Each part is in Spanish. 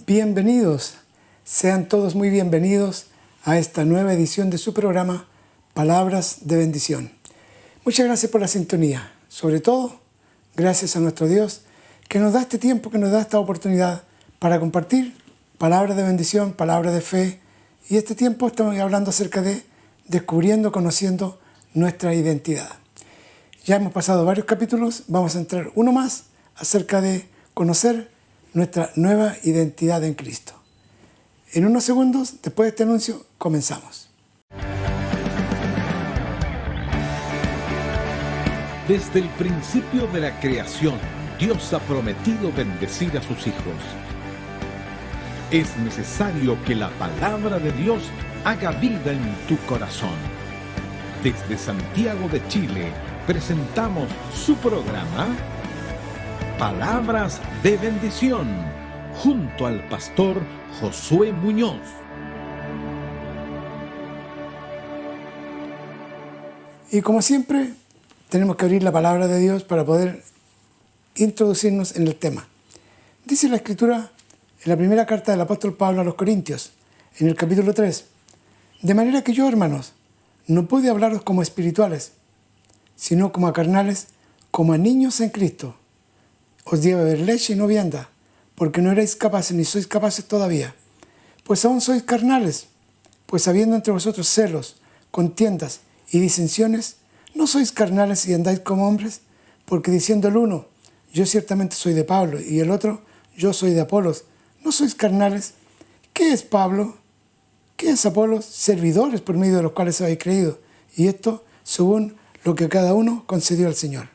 Bienvenidos, sean todos muy bienvenidos a esta nueva edición de su programa Palabras de Bendición. Muchas gracias por la sintonía, sobre todo gracias a nuestro Dios que nos da este tiempo, que nos da esta oportunidad para compartir palabras de bendición, palabras de fe. Y este tiempo estamos hablando acerca de descubriendo, conociendo nuestra identidad. Ya hemos pasado varios capítulos, vamos a entrar uno más acerca de conocer nuestra nueva identidad en Cristo. En unos segundos, después de este anuncio, comenzamos. Desde el principio de la creación, Dios ha prometido bendecir a sus hijos. Es necesario que la palabra de Dios haga vida en tu corazón. Desde Santiago de Chile, presentamos su programa Palabras de Bendición, junto al pastor Josué Muñoz. Y como siempre, tenemos que abrir la palabra de Dios para poder introducirnos en el tema. Dice la Escritura en la primera carta del apóstol Pablo a los Corintios, en el capítulo 3, de manera que yo, hermanos, no pude hablaros como espirituales, sino como a carnales, como a niños en Cristo. Os di a beber leche y no vianda, porque no erais capaces ni sois capaces todavía. Pues aún sois carnales, pues habiendo entre vosotros celos, contiendas y disensiones, ¿no sois carnales y andáis como hombres? Porque diciendo el uno, yo ciertamente soy de Pablo, y el otro, yo soy de Apolos, ¿no sois carnales? ¿Qué es Pablo? ¿Qué es Apolos? Servidores por medio de los cuales habéis creído, y esto según lo que cada uno concedió al Señor.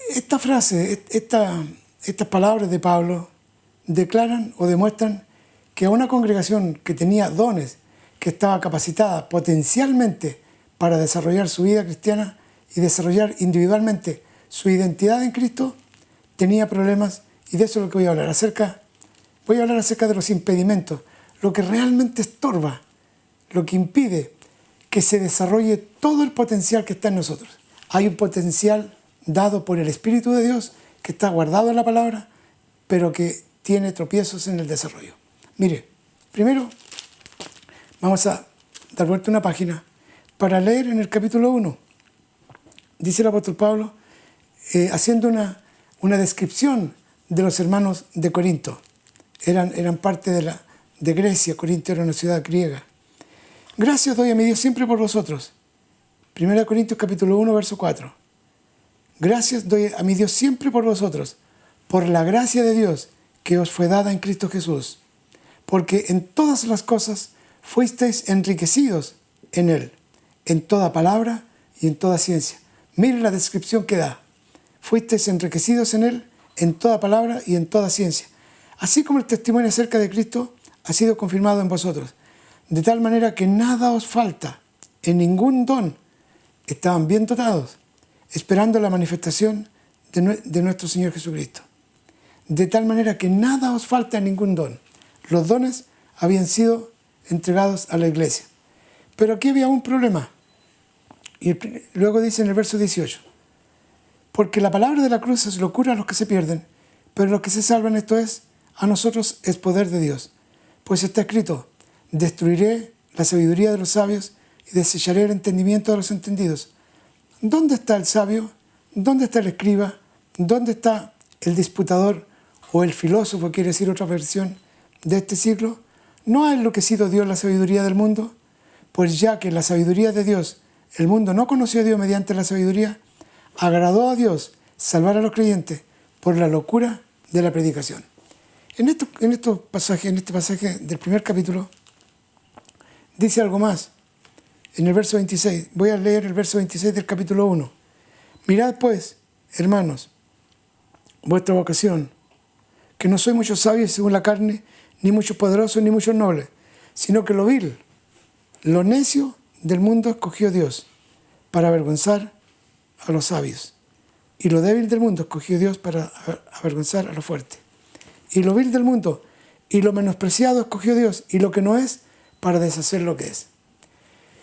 Esta frase, estas palabras de Pablo declaran o demuestran que a una congregación que tenía dones, que estaba capacitada potencialmente para desarrollar su vida cristiana y desarrollar individualmente su identidad en Cristo, tenía problemas, y de eso es lo que voy a hablar. Voy a hablar acerca de los impedimentos, lo que realmente estorba, lo que impide que se desarrolle todo el potencial que está en nosotros. Hay un potencial dado por el Espíritu de Dios que está guardado en la palabra, pero que tiene tropiezos en el desarrollo. Mire, primero vamos a dar vuelta una página para leer en el capítulo 1. Dice el apóstol Pablo, haciendo una descripción de los hermanos de Corinto. Eran parte de Grecia. Corinto era una ciudad griega. Gracias doy a mi Dios siempre por vosotros. 1 Corintios capítulo 1, verso 4. Gracias doy a mi Dios siempre por vosotros, por la gracia de Dios que os fue dada en Cristo Jesús, porque en todas las cosas fuisteis enriquecidos en Él, en toda palabra y en toda ciencia. Mire la descripción que da. Fuisteis enriquecidos en Él, en toda palabra y en toda ciencia. Así como el testimonio acerca de Cristo ha sido confirmado en vosotros, de tal manera que nada os falta en ningún don. Estaban bien dotados, esperando la manifestación de nuestro Señor Jesucristo. De tal manera que nada os falta en ningún don. Los dones habían sido entregados a la iglesia. Pero aquí había un problema. Y luego dice en el verso 18, porque la palabra de la cruz es locura a los que se pierden, pero los que se salvan, esto es, a nosotros es poder de Dios. Pues está escrito, destruiré la sabiduría de los sabios y desecharé el entendimiento de los entendidos. ¿Dónde está el sabio? ¿Dónde está el escriba? ¿Dónde está el disputador o el filósofo, quiere decir otra versión, de este siglo? ¿No ha enloquecido Dios la sabiduría del mundo? Pues ya que la sabiduría de Dios, el mundo no conoció a Dios mediante la sabiduría, agradó a Dios salvar a los creyentes por la locura de la predicación. En este pasaje del primer capítulo, dice algo más. En el verso 26, voy a leer el verso 26 del capítulo 1. Mirad pues, hermanos, vuestra vocación, que no sois muchos sabios según la carne, ni muchos poderosos, ni muchos nobles, sino que lo vil, lo necio del mundo escogió Dios para avergonzar a los sabios. Y lo débil del mundo escogió Dios para avergonzar a lo fuerte. Y lo vil del mundo y lo menospreciado escogió Dios, y lo que no es, para deshacer lo que es.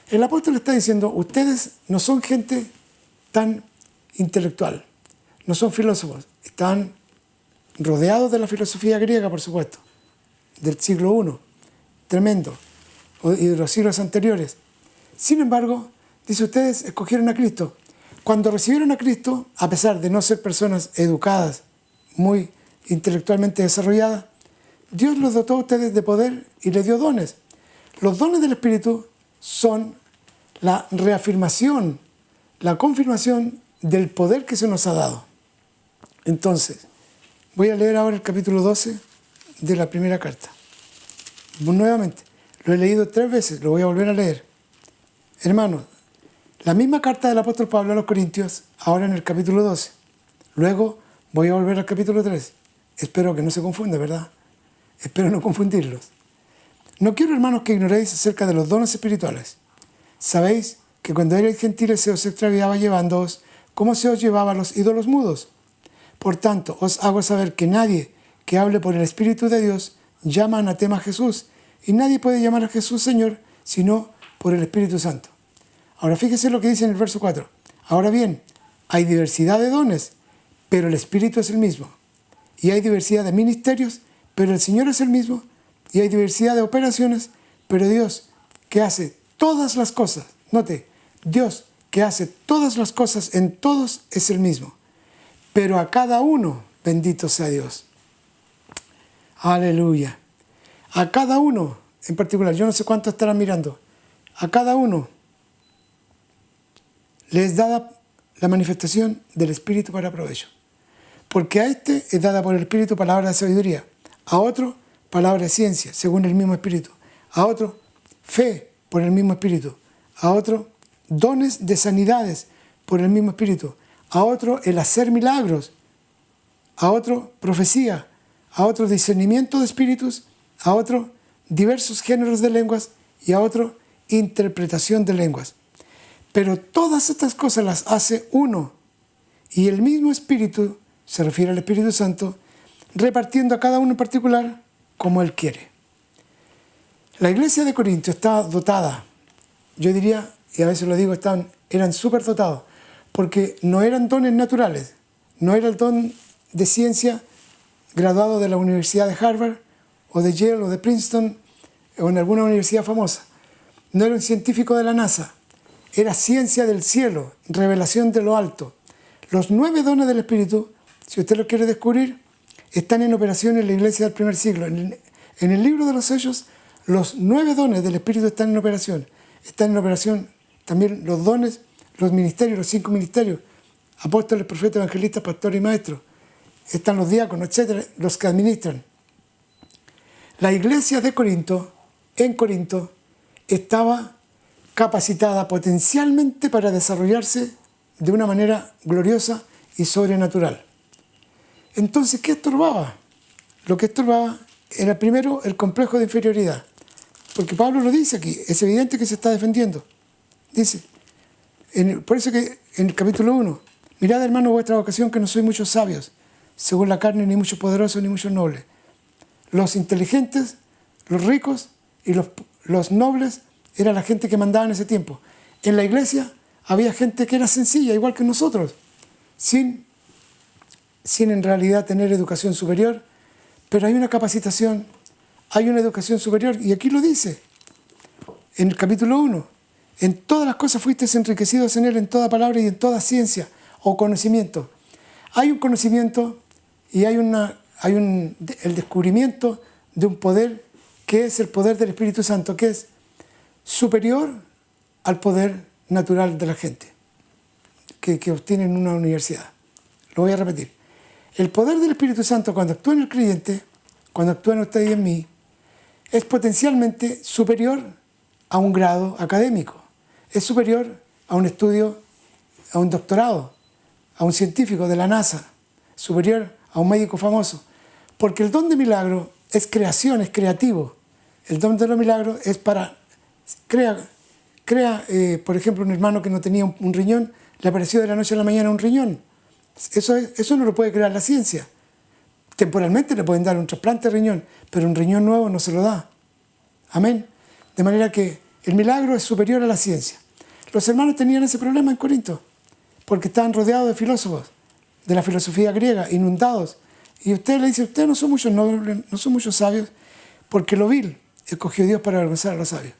El apóstol está diciendo, ustedes no son gente tan intelectual, no son filósofos, están rodeados de la filosofía griega, por supuesto, del siglo I, tremendo, y de los siglos anteriores. Sin embargo, dice, ustedes escogieron a Cristo. Cuando recibieron a Cristo, a pesar de no ser personas educadas, muy intelectualmente desarrolladas, Dios los dotó a ustedes de poder y les dio dones. Los dones del Espíritu son la reafirmación, la confirmación del poder que se nos ha dado. Entonces, voy a leer ahora el capítulo 12 de la primera carta. Nuevamente, lo he leído 3 veces, lo voy a volver a leer. Hermanos, la misma carta del apóstol Pablo a los Corintios, ahora en el capítulo 12. Luego voy a volver al capítulo 3. Espero que no se confunda, ¿verdad? Espero no confundirlos. No quiero, hermanos, que ignoréis acerca de los dones espirituales. Sabéis que cuando erais gentiles se os extraviaba llevándoos como se os llevaba a los ídolos mudos. Por tanto, os hago saber que nadie que hable por el Espíritu de Dios llama anatema a Jesús, y nadie puede llamar a Jesús Señor, sino por el Espíritu Santo. Ahora fíjese lo que dice en el verso 4. Ahora bien, hay diversidad de dones, pero el Espíritu es el mismo. Y hay diversidad de ministerios, pero el Señor es el mismo. Y hay diversidad de operaciones, pero Dios, que hace todas las cosas, note, Dios, que hace todas las cosas en todos, es el mismo. Pero a cada uno, bendito sea Dios. Aleluya. A cada uno, en particular, yo no sé cuánto estarán mirando, a cada uno les es dada la manifestación del Espíritu para provecho. Porque a este es dada por el Espíritu palabra de sabiduría, a otro palabra de ciencia, según el mismo Espíritu, a otro fe por el mismo Espíritu, a otro dones de sanidades por el mismo Espíritu, a otro el hacer milagros, a otro profecía, a otro discernimiento de espíritus, a otro diversos géneros de lenguas y a otro interpretación de lenguas. Pero todas estas cosas las hace uno, y el mismo Espíritu, se refiere al Espíritu Santo, repartiendo a cada uno en particular como Él quiere. La iglesia de Corinto estaba dotada, yo diría, y a veces lo digo, eran súper dotados, porque no eran dones naturales, no era el don de ciencia graduado de la Universidad de Harvard, o de Yale, o de Princeton, o en alguna universidad famosa. No era un científico de la NASA, era ciencia del cielo, revelación de lo alto. Los 9 dones del Espíritu, si usted los quiere descubrir, están en operación en la iglesia del primer siglo. En el libro de los Hechos, los 9 dones del Espíritu están en operación. Están en operación también los dones, los ministerios, los 5 ministerios, apóstoles, profetas, evangelistas, pastores y maestros. Están los diáconos, etcétera, los que administran. La iglesia de Corinto, en Corinto, estaba capacitada potencialmente para desarrollarse de una manera gloriosa y sobrenatural. Entonces, ¿qué estorbaba? Lo que estorbaba era primero el complejo de inferioridad, porque Pablo lo dice aquí, es evidente que se está defendiendo. Dice, por eso que en el capítulo 1, mirad, hermano, vuestra vocación, que no sois muchos sabios, según la carne, ni muchos poderosos, ni muchos nobles. Los inteligentes, los ricos y los nobles era la gente que mandaba en ese tiempo. En la iglesia había gente que era sencilla, igual que nosotros, sin en realidad tener educación superior, pero hay una capacitación, hay una educación superior, y aquí lo dice, en el capítulo 1, en todas las cosas fuisteis enriquecidos en él, en toda palabra y en toda ciencia o conocimiento. Hay un conocimiento y hay el descubrimiento de un poder que es el poder del Espíritu Santo, que es superior al poder natural de la gente que obtiene en una universidad. Lo voy a repetir. El poder del Espíritu Santo, cuando actúa en el creyente, cuando actúa en usted y en mí, es potencialmente superior a un grado académico. Es superior a un estudio, a un doctorado, a un científico de la NASA, superior a un médico famoso. Porque el don de milagro es creación, es creativo. El don de los milagros es para... por ejemplo, un hermano que no tenía un riñón, le apareció de la noche a la mañana un riñón. Eso no lo puede crear la ciencia. Temporalmente le pueden dar un trasplante de riñón, pero un riñón nuevo no se lo da. Amén. De manera que el milagro es superior a la ciencia. Los hermanos tenían ese problema en Corinto, porque estaban rodeados de filósofos, de la filosofía griega, inundados Y usted le dice, ustedes no son muchos nobles, no son muchos sabios, porque lo vil escogió Dios para avergonzar a los sabios.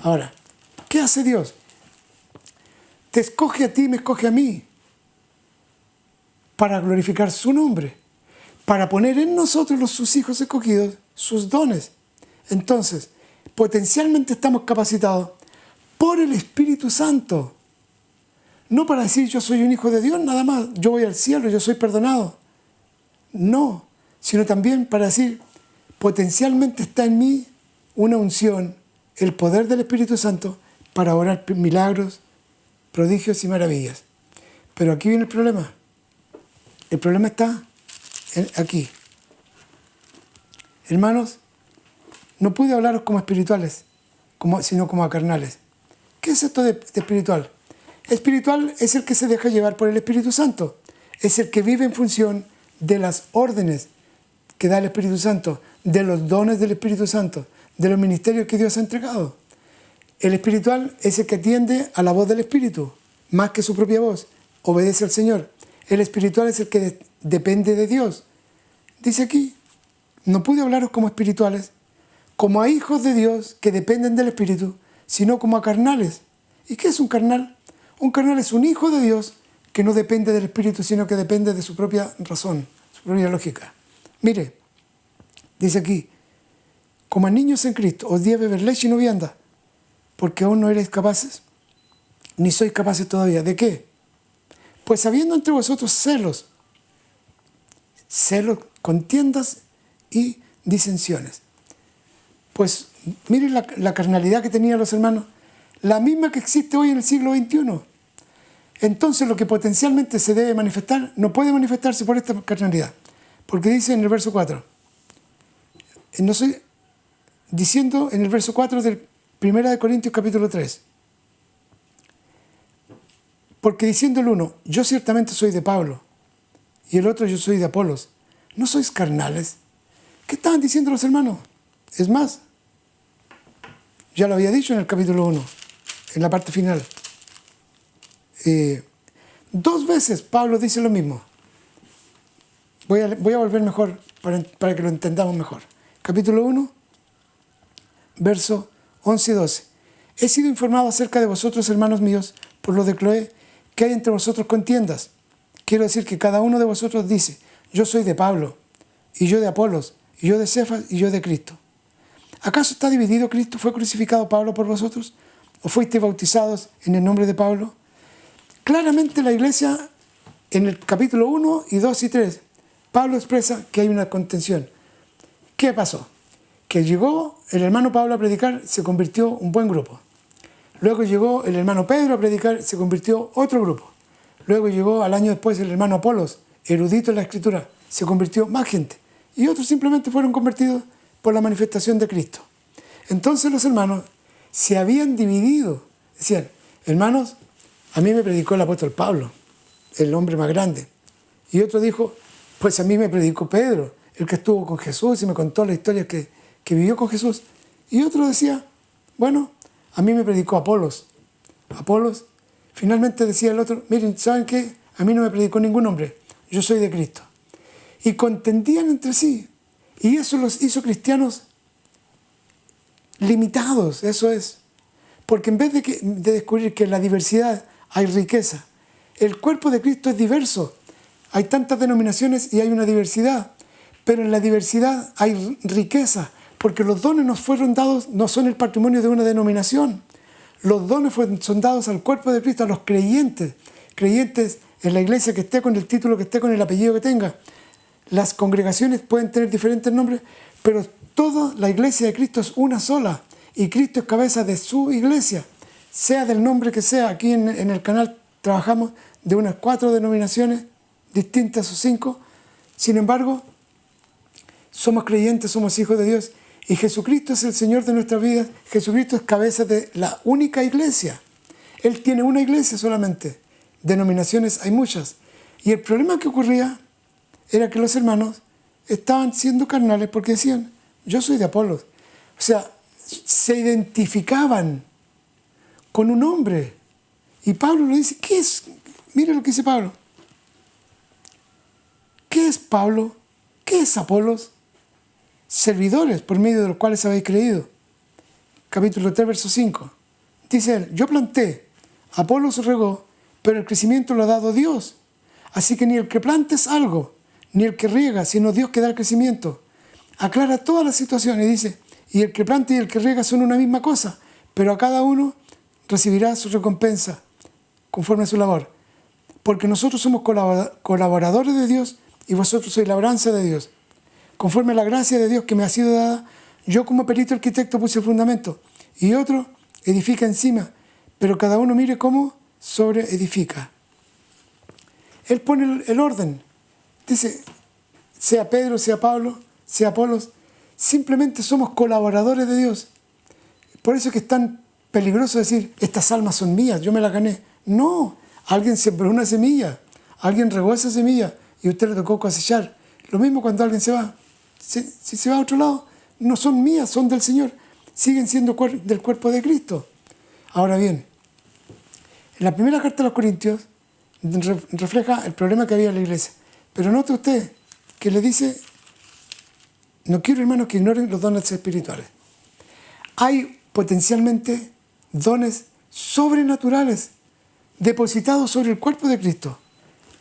Ahora, ¿qué hace Dios? Te escoge a ti, me escoge a mí, para glorificar su nombre, para poner en nosotros, sus hijos escogidos, sus dones. Entonces, potencialmente estamos capacitados por el Espíritu Santo. No para decir yo soy un hijo de Dios nada más, yo voy al cielo, yo soy perdonado. No, sino también para decir, potencialmente está en mí una unción, el poder del Espíritu Santo para obrar milagros, prodigios y maravillas. Pero aquí viene el problema. El problema está aquí. Hermanos, no pude hablaros como espirituales, sino como a carnales. ¿Qué es esto de espiritual? Espiritual es el que se deja llevar por el Espíritu Santo. Es el que vive en función de las órdenes que da el Espíritu Santo, de los dones del Espíritu Santo, de los ministerios que Dios ha entregado. El espiritual es el que atiende a la voz del Espíritu, más que su propia voz, obedece al Señor. El espiritual es el que depende de Dios. Dice aquí, no pude hablaros como espirituales, como a hijos de Dios que dependen del Espíritu, sino como a carnales. ¿Y qué es un carnal? Un carnal es un hijo de Dios que no depende del Espíritu, sino que depende de su propia razón, su propia lógica. Mire, dice aquí, como a niños en Cristo, os di a beber leche y no vianda, porque aún no erais capaces, ni sois capaces todavía. ¿De qué? Pues habiendo entre vosotros celos, contiendas y disensiones. Pues miren la carnalidad que tenían los hermanos, la misma que existe hoy en el siglo XXI. Entonces lo que potencialmente se debe manifestar, no puede manifestarse por esta carnalidad. Porque dice en el verso 4, no estoy diciendo en el verso 4 del 1 Corintios capítulo 3, porque diciendo el uno, yo ciertamente soy de Pablo, y el otro, yo soy de Apolos, ¿no sois carnales? ¿Qué estaban diciendo los hermanos? Es más, ya lo había dicho en el capítulo 1, en la parte final. 2 veces Pablo dice lo mismo. Voy a volver mejor para que lo entendamos mejor. Capítulo 1, verso 11 y 12. He sido informado acerca de vosotros, hermanos míos, por lo de Cloé, que hay entre vosotros contiendas. Quiero decir que cada uno de vosotros dice, yo soy de Pablo, y yo de Apolos, y yo de Cefas, y yo de Cristo. ¿Acaso está dividido Cristo? ¿Fue crucificado Pablo por vosotros? ¿O fuisteis bautizados en el nombre de Pablo? Claramente la iglesia, en el capítulo 1 y 2 y 3, Pablo expresa que hay una contención. ¿Qué pasó? Que llegó el hermano Pablo a predicar, se convirtió un buen grupo. Luego llegó el hermano Pedro a predicar, se convirtió otro grupo. Luego llegó al año después el hermano Apolos, erudito en la Escritura, se convirtió más gente. Y otros simplemente fueron convertidos por la manifestación de Cristo. Entonces los hermanos se habían dividido. Decían, hermanos, a mí me predicó el apóstol Pablo, el hombre más grande. Y otro dijo, pues a mí me predicó Pedro, el que estuvo con Jesús y me contó la historia que vivió con Jesús. Y otro decía, bueno, a mí me predicó Apolos. Apolos, finalmente decía el otro, miren, ¿saben qué? A mí no me predicó ningún hombre, yo soy de Cristo. Y contendían entre sí. Y eso los hizo cristianos limitados, eso es. Porque en vez de descubrir que en la diversidad hay riqueza, el cuerpo de Cristo es diverso. Hay tantas denominaciones y hay una diversidad. Pero en la diversidad hay riqueza, porque los dones nos fueron dados, no son el patrimonio de una denominación. Los dones son dados al cuerpo de Cristo, a los creyentes. Creyentes en la iglesia que esté con el título, que esté con el apellido que tenga. Las congregaciones pueden tener diferentes nombres, pero toda la iglesia de Cristo es una sola. Y Cristo es cabeza de su iglesia, sea del nombre que sea. Aquí en el canal trabajamos de unas 4 denominaciones distintas o 5. Sin embargo, somos creyentes, somos hijos de Dios. Y Jesucristo es el Señor de nuestras vidas. Jesucristo es cabeza de la única iglesia. Él tiene una iglesia solamente. Denominaciones hay muchas. Y el problema que ocurría era que los hermanos estaban siendo carnales porque decían, yo soy de Apolos. O sea, se identificaban con un hombre. Y Pablo le dice, ¿qué es? Mire lo que dice Pablo. ¿Qué es Pablo? ¿Qué es Apolos? Servidores por medio de los cuales habéis creído. Capítulo 3, verso 5. Dice él, yo planté, Apolos regó, pero el crecimiento lo ha dado Dios. Así que ni el que planta es algo, ni el que riega, sino Dios que da el crecimiento. Aclara todas las situaciones y dice, y el que planta y el que riega son una misma cosa, pero a cada uno recibirá su recompensa conforme a su labor. Porque nosotros somos colaboradores de Dios y vosotros sois labranza de Dios. Conforme a la gracia de Dios que me ha sido dada, yo como perito arquitecto puse el fundamento y otro edifica encima, pero cada uno mire cómo sobre edifica. Él pone el orden. Dice, sea Pedro, sea Pablo, sea Apolos, simplemente somos colaboradores de Dios. Por eso es que es tan peligroso decir, estas almas son mías, yo me las gané. No, alguien sembró una semilla, alguien regó esa semilla y a usted le tocó cosechar. Lo mismo cuando alguien se va. Si se va a otro lado, no son mías, son del Señor. Siguen siendo del cuerpo de Cristo. Ahora bien, en la primera carta a los Corintios refleja el problema que había en la iglesia. Pero note usted que le dice, no quiero, hermanos, que ignoren los dones espirituales. Hay potencialmente dones sobrenaturales depositados sobre el cuerpo de Cristo.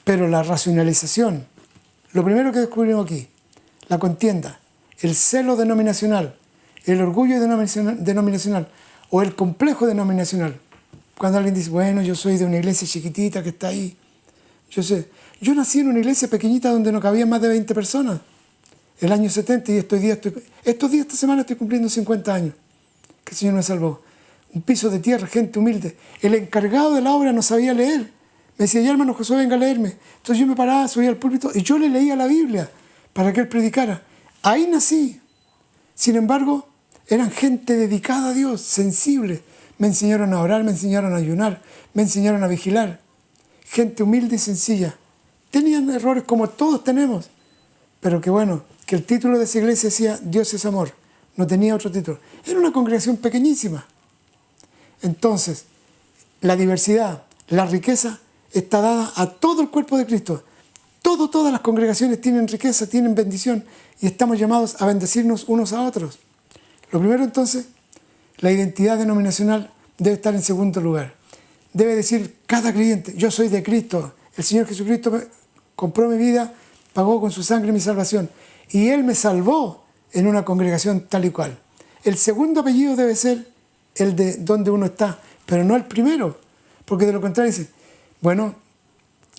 Pero la racionalización, lo primero que descubrimos aquí, la contienda, el celo denominacional, el orgullo denominacional o el complejo denominacional. Cuando alguien dice, bueno, yo soy de una iglesia chiquitita que está ahí. Yo nací en una iglesia pequeñita donde no cabían más de 20 personas. El año 70 y esta semana estoy cumpliendo 50 años. Que el Señor me salvó. Un piso de tierra, gente humilde. El encargado de la obra no sabía leer. Me decía, ya hermano Josué, venga a leerme. Entonces yo me paraba, subía al púlpito y yo le leía la Biblia para que él predicara. Ahí nací. Sin embargo, eran gente dedicada a Dios, sensible. Me enseñaron a orar, me enseñaron a ayunar, me enseñaron a vigilar. Gente humilde y sencilla. Tenían errores como todos tenemos. Pero que bueno, que el título de esa iglesia decía, Dios es amor. No tenía otro título. Era una congregación pequeñísima. Entonces, la diversidad, la riqueza está dada a todo el cuerpo de Cristo. Todas las congregaciones tienen riqueza, tienen bendición y estamos llamados a bendecirnos unos a otros. Lo primero entonces, la identidad denominacional debe estar en segundo lugar. Debe decir cada creyente, yo soy de Cristo. El Señor Jesucristo compró mi vida, pagó con su sangre mi salvación y Él me salvó en una congregación tal y cual. El segundo apellido debe ser el de donde uno está, pero no el primero, porque de lo contrario dice, bueno,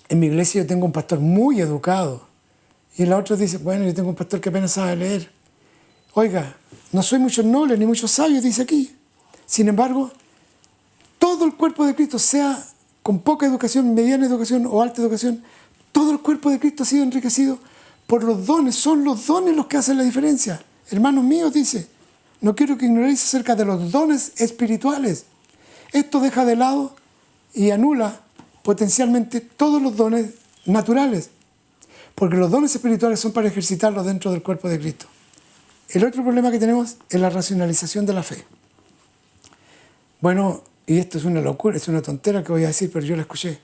en mi iglesia yo tengo un pastor muy educado y en la otra dice, bueno, yo tengo un pastor que apenas sabe leer. Oiga, no soy muchos nobles ni muchos sabios, dice aquí. Sin embargo, todo el cuerpo de Cristo, sea con poca educación, mediana educación o alta educación, todo el cuerpo de Cristo ha sido enriquecido por los dones. Son los dones los que hacen la diferencia. Hermanos míos, dice, no quiero que ignoréis acerca de los dones espirituales. Esto deja de lado y anula potencialmente todos los dones naturales, porque los dones espirituales son para ejercitarlos dentro del cuerpo de Cristo. El otro problema que tenemos es la racionalización de la fe. Bueno, y esto es una locura, es una tontera que voy a decir, pero yo la escuché.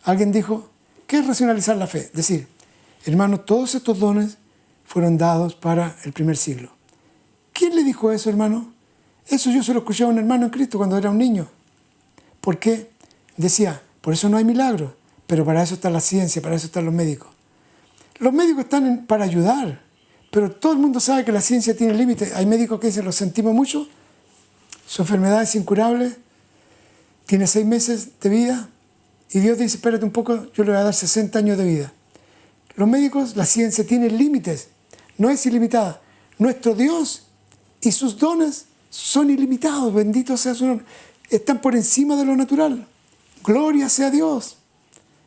Alguien dijo, ¿qué es racionalizar la fe? Decir, hermanos, todos estos dones fueron dados para el primer siglo. ¿Quién le dijo eso, hermano? Eso yo se lo escuché a un hermano en Cristo cuando era un niño. ¿Por qué? Decía, por eso no hay milagros, pero para eso está la ciencia, para eso están los médicos. Los médicos están para ayudar, pero todo el mundo sabe que la ciencia tiene límites. Hay médicos que dicen, lo sentimos mucho, su enfermedad es incurable, tiene 6 meses de vida, y Dios dice, espérate un poco, yo le voy a dar 60 años de vida. Los médicos, la ciencia tiene límites, no es ilimitada. Nuestro Dios y sus dones son ilimitados, bendito sea su nombre. Están por encima de lo natural. Gloria sea Dios.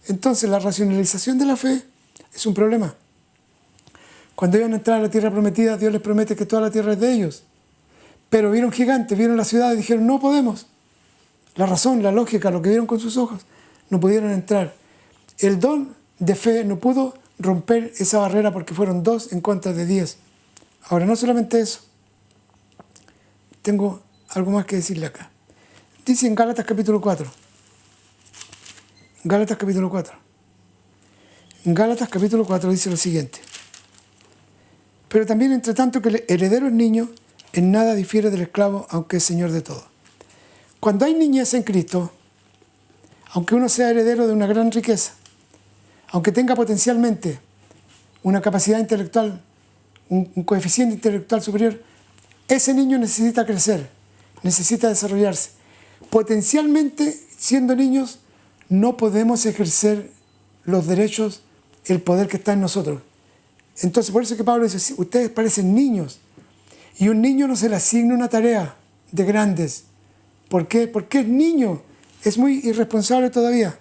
Entonces la racionalización de la fe es un problema. Cuando iban a entrar a la tierra prometida, Dios les promete que toda la tierra es de ellos. Pero vieron gigantes, vieron la ciudad y dijeron, no podemos. La razón, la lógica, lo que vieron con sus ojos, no pudieron entrar. El don de fe no pudo romper esa barrera porque fueron 2 en contra de 10. Ahora, no solamente eso. Tengo algo más que decirle acá. Dice en Gálatas capítulo 4. Gálatas capítulo 4. En Gálatas capítulo 4 dice lo siguiente. Pero también, entre tanto que el heredero es niño, en nada difiere del esclavo, aunque es señor de todo. Cuando hay niñez en Cristo, aunque uno sea heredero de una gran riqueza, aunque tenga potencialmente una capacidad intelectual, un coeficiente intelectual superior, ese niño necesita crecer, necesita desarrollarse. Potencialmente, siendo niños, no podemos ejercer los derechos, el poder que está en nosotros. Entonces, por eso es que Pablo dice, ustedes parecen niños, y un niño no se le asigna una tarea de grandes. ¿Por qué? Porque es niño, es muy irresponsable todavía.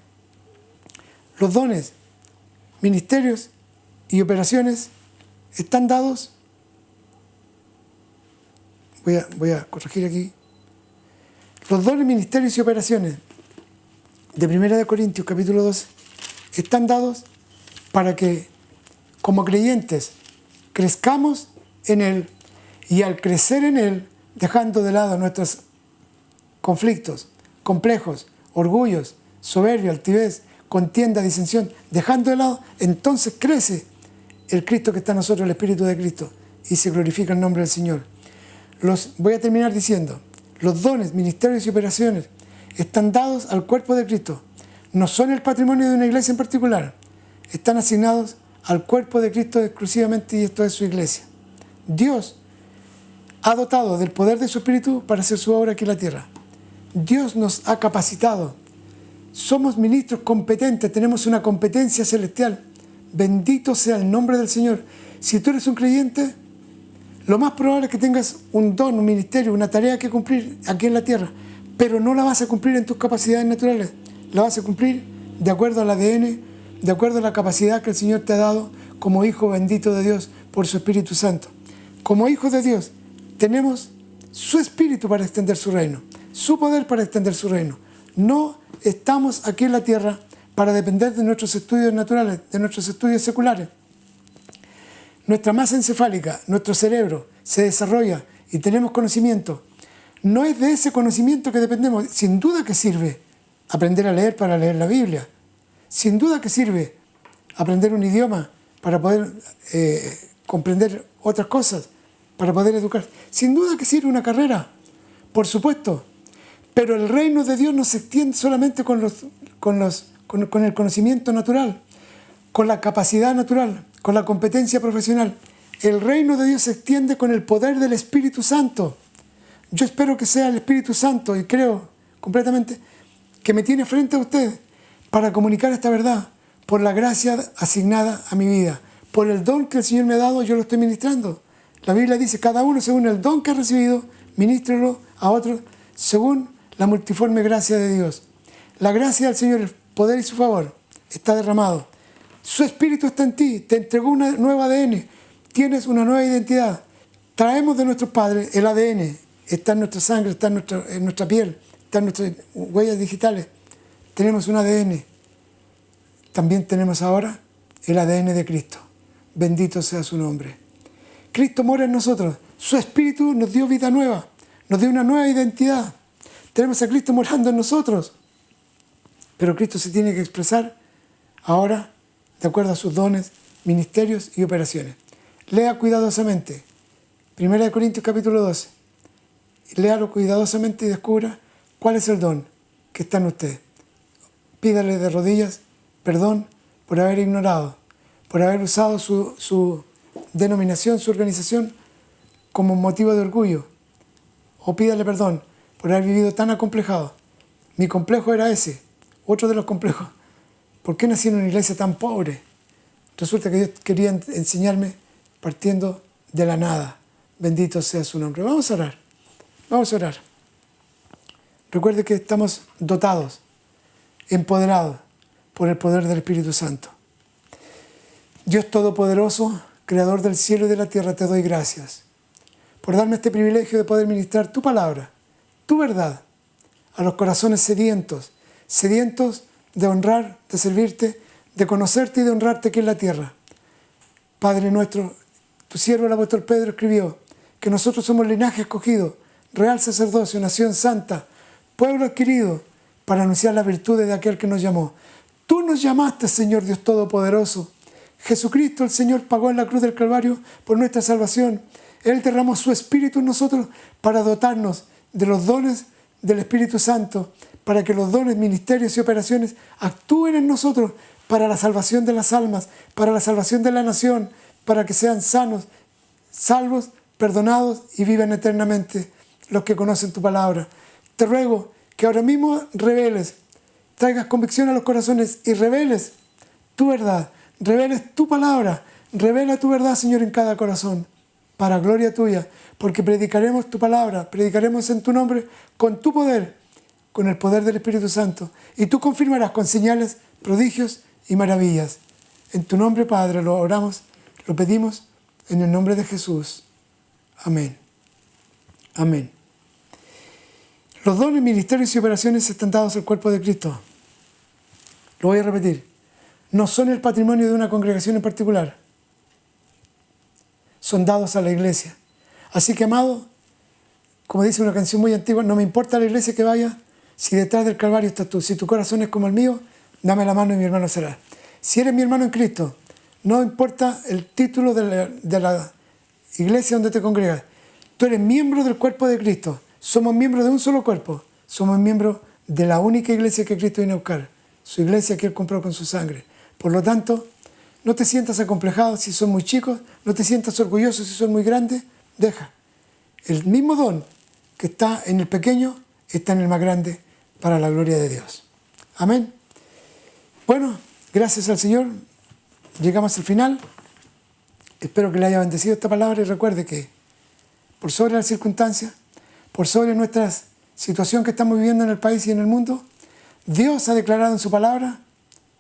Los dones, ministerios y operaciones están dados. Voy a corregir aquí. Los dones, ministerios y operaciones de 1 Corintios capítulo 12 están dados para que como creyentes crezcamos en Él, y al crecer en Él, dejando de lado nuestros conflictos, complejos, orgullos, soberbia, altivez, contienda, disensión, dejando de lado, entonces crece el Cristo que está en nosotros, el Espíritu de Cristo, y se glorifica el nombre del Señor. Voy a terminar diciendo, los dones, ministerios y operaciones están dados al cuerpo de Cristo. No son el patrimonio de una iglesia en particular. Están asignados al cuerpo de Cristo exclusivamente, y esto es su iglesia. Dios ha dotado del poder de su Espíritu para hacer su obra aquí en la tierra. Dios nos ha capacitado. Somos ministros competentes, tenemos una competencia celestial. Bendito sea el nombre del Señor. Si tú eres un creyente, lo más probable es que tengas un don, un ministerio, una tarea que cumplir aquí en la tierra, pero no la vas a cumplir en tus capacidades naturales. La vas a cumplir de acuerdo al ADN, de acuerdo a la capacidad que el Señor te ha dado como hijo bendito de Dios por su Espíritu Santo. Como hijos de Dios, tenemos su Espíritu para extender su reino, su poder para extender su reino. No estamos aquí en la tierra para depender de nuestros estudios naturales, de nuestros estudios seculares. Nuestra masa encefálica, nuestro cerebro, se desarrolla y tenemos conocimiento. No es de ese conocimiento que dependemos. Sin duda que sirve aprender a leer para leer la Biblia. Sin duda que sirve aprender un idioma para poder comprender otras cosas, para poder educar. Sin duda que sirve una carrera, por supuesto. Pero el reino de Dios no se extiende solamente con el conocimiento natural, con la capacidad natural, con la competencia profesional. El reino de Dios se extiende con el poder del Espíritu Santo. Yo espero que sea el Espíritu Santo, y creo completamente que me tiene frente a usted para comunicar esta verdad por la gracia asignada a mi vida. Por el don que el Señor me ha dado, yo lo estoy ministrando. La Biblia dice, cada uno según el don que ha recibido, ministrelo a otros según la multiforme gracia de Dios. La gracia del Señor, el poder y su favor está derramado. Su Espíritu está en ti, te entregó una nueva ADN, tienes una nueva identidad. Traemos de nuestros padres el ADN, está en nuestra sangre, está en nuestra piel, está en nuestras huellas digitales. Tenemos un ADN. También tenemos ahora el ADN de Cristo. Bendito sea su nombre. Cristo mora en nosotros. Su Espíritu nos dio vida nueva, nos dio una nueva identidad. Tenemos a Cristo morando en nosotros. Pero Cristo se tiene que expresar ahora de acuerdo a sus dones, ministerios y operaciones. Lea cuidadosamente 1 Corintios capítulo 12. Léalo cuidadosamente y descubra cuál es el don que está en usted. Pídale de rodillas perdón por haber ignorado, por haber usado su denominación, su organización como motivo de orgullo. O pídale perdón por haber vivido tan acomplejado. Mi complejo era ese, otro de los complejos. ¿Por qué nací en una iglesia tan pobre? Resulta que Dios quería enseñarme partiendo de la nada. Bendito sea su nombre. Vamos a orar. Vamos a orar. Recuerde que estamos dotados, empoderados por el poder del Espíritu Santo. Dios Todopoderoso, Creador del cielo y de la tierra, te doy gracias por darme este privilegio de poder ministrar tu palabra, tu verdad, a los corazones sedientos de honrar, de servirte, de conocerte y de honrarte aquí en la tierra. Padre nuestro, tu siervo el apóstol Pedro escribió que nosotros somos linaje escogido, real sacerdocio, nación santa, pueblo adquirido, para anunciar las virtudes de aquel que nos llamó. Tú nos llamaste, Señor Dios Todopoderoso. Jesucristo, el Señor, pagó en la cruz del Calvario por nuestra salvación. Él derramó su Espíritu en nosotros para dotarnos de los dones del Espíritu Santo, para que los dones, ministerios y operaciones actúen en nosotros para la salvación de las almas, para la salvación de la nación, para que sean sanos, salvos, perdonados y vivan eternamente los que conocen tu palabra. Te ruego que ahora mismo reveles, traigas convicción a los corazones y reveles tu verdad, reveles tu palabra, revela tu verdad, Señor, en cada corazón, para gloria tuya, porque predicaremos tu palabra, predicaremos en tu nombre, con tu poder, con el poder del Espíritu Santo, y tú confirmarás con señales, prodigios y maravillas. En tu nombre, Padre, lo oramos, lo pedimos, en el nombre de Jesús. Amén. Amén. Los dones, ministerios y operaciones están dados al cuerpo de Cristo. Lo voy a repetir. No son el patrimonio de una congregación en particular. Son dados a la iglesia. Así que, amado, como dice una canción muy antigua, no me importa la iglesia que vaya, si detrás del Calvario estás tú. Si tu corazón es como el mío, dame la mano y mi hermano será. Si eres mi hermano en Cristo, no importa el título de la iglesia donde te congregas. Tú eres miembro del cuerpo de Cristo. Somos miembros de un solo cuerpo. Somos miembros de la única iglesia que Cristo vino a buscar. Su iglesia que Él compró con su sangre. Por lo tanto, no te sientas acomplejado si son muy chicos. No te sientas orgulloso si son muy grandes. Deja. El mismo don que está en el pequeño está en el más grande para la gloria de Dios. Amén. Bueno, gracias al Señor. Llegamos al final. Espero que le haya bendecido esta palabra y recuerde que por sobre las circunstancias, por sobre nuestra situación que estamos viviendo en el país y en el mundo, Dios ha declarado en su palabra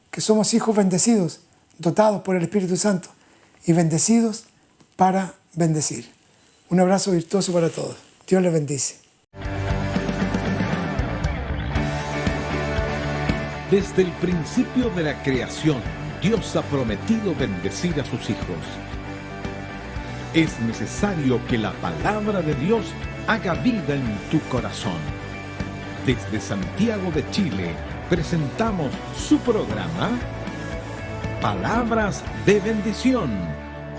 que somos hijos bendecidos, dotados por el Espíritu Santo y bendecidos para bendecir. Un abrazo virtuoso para todos. Dios les bendice. Desde el principio de la creación, Dios ha prometido bendecir a sus hijos. Es necesario que la palabra de Dios haga vida en tu corazón. Desde Santiago de Chile, presentamos su programa Palabras de Bendición,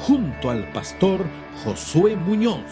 junto al pastor Josué Muñoz.